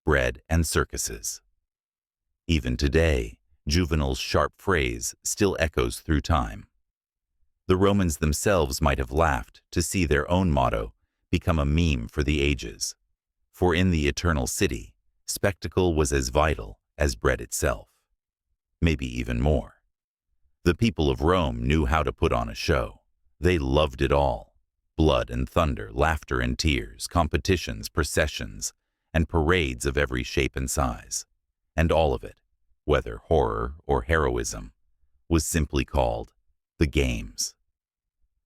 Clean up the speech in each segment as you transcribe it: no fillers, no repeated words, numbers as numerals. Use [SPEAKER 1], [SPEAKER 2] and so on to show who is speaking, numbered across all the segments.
[SPEAKER 1] bread, and circuses. Even today, Juvenal's sharp phrase still echoes through time. The Romans themselves might have laughed to see their own motto become a meme for the ages. For in the eternal city, spectacle was as vital as bread itself. Maybe even more. The people of Rome knew how to put on a show. They loved it all. Blood and thunder, laughter and tears, competitions, processions, and parades of every shape and size. And all of it, whether horror or heroism, was simply called the Games.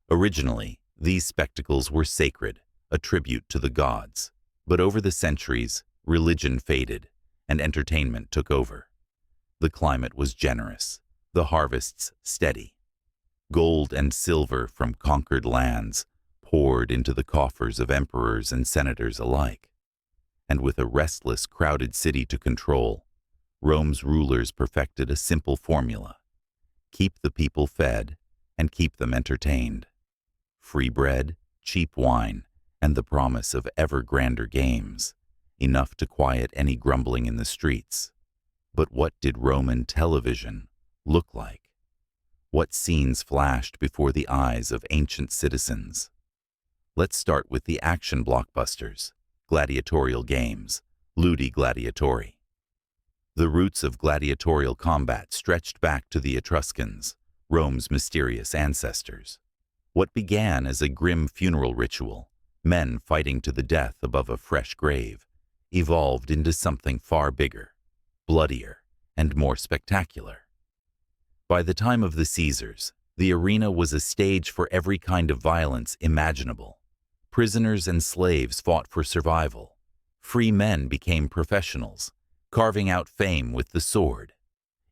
[SPEAKER 1] Originally, these spectacles were sacred, a tribute to the gods. But over the centuries, religion faded, and entertainment took over. The climate was generous, the harvests steady. Gold and silver from conquered lands poured into the coffers of emperors and senators alike. And with a restless, crowded city to control, Rome's rulers perfected a simple formula: keep the people fed and keep them entertained. Free bread, cheap wine, and the promise of ever grander games, enough to quiet any grumbling in the streets. But what did Roman television look like? What scenes flashed before the eyes of ancient citizens? Let's start with the action blockbusters, gladiatorial games, ludi gladiatori. The roots of gladiatorial combat stretched back to the Etruscans, Rome's mysterious ancestors. What began as a grim funeral ritual, men fighting to the death above a fresh grave, evolved into something far bigger, bloodier, and more spectacular. By the time of the Caesars, the arena was a stage for every kind of violence imaginable. Prisoners and slaves fought for survival. Free men became professionals, carving out fame with the sword.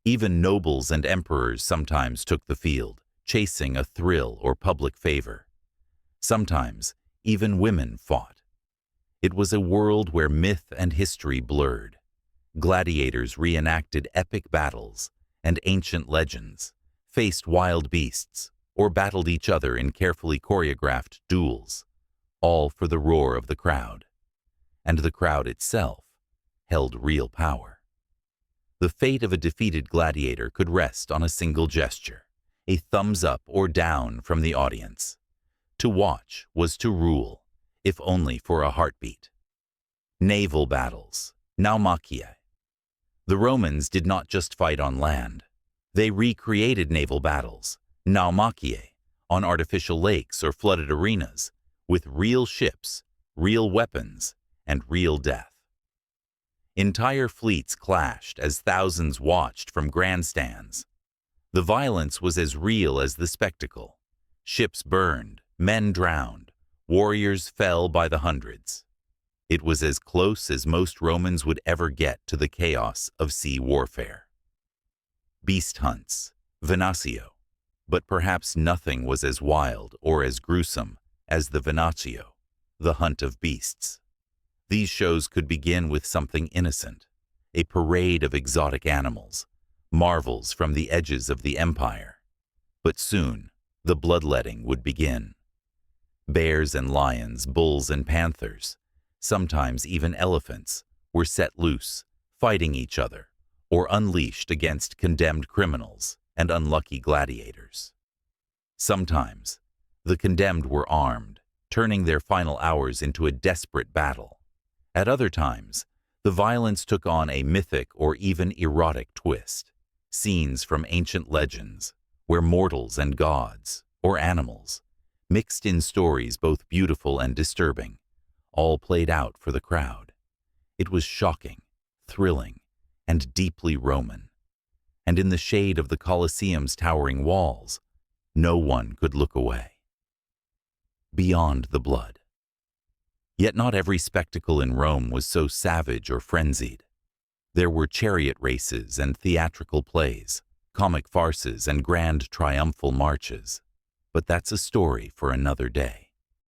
[SPEAKER 1] Even nobles and emperors sometimes took the field, chasing a thrill or public favor. Sometimes, even women fought. It was a world where myth and history blurred. Gladiators reenacted epic battles, and ancient legends, faced wild beasts, or battled each other in carefully choreographed duels, all for the roar of the crowd. And the crowd itself held real power. The fate of a defeated gladiator could rest on a single gesture, a thumbs up or down from the audience. To watch was to rule, if only for a heartbeat. Naval battles, naumachiae. The Romans did not just fight on land. They recreated naval battles, naumachiae, on artificial lakes or flooded arenas, with real ships, real weapons, and real death. Entire fleets clashed as thousands watched from grandstands. The violence was as real as the spectacle. Ships burned, men drowned, warriors fell by the hundreds. It was as close as most Romans would ever get to the chaos of sea warfare. Beast hunts, venatio, but perhaps nothing was as wild or as gruesome as the venatio, the hunt of beasts. These shows could begin with something innocent, a parade of exotic animals, marvels from the edges of the empire. But soon, the bloodletting would begin. Bears and lions, bulls and panthers, sometimes even elephants, were set loose, fighting each other, or unleashed against condemned criminals and unlucky gladiators. Sometimes, the condemned were armed, turning their final hours into a desperate battle. At other times, the violence took on a mythic or even erotic twist. Scenes from ancient legends, where mortals and gods, or animals, mixed in stories both beautiful and disturbing, all played out for the crowd. It was shocking, thrilling, and deeply Roman. And in the shade of the Colosseum's towering walls, no one could look away. Beyond the blood. Yet not every spectacle in Rome was so savage or frenzied. There were chariot races and theatrical plays, comic farces and grand triumphal marches. But that's a story for another day.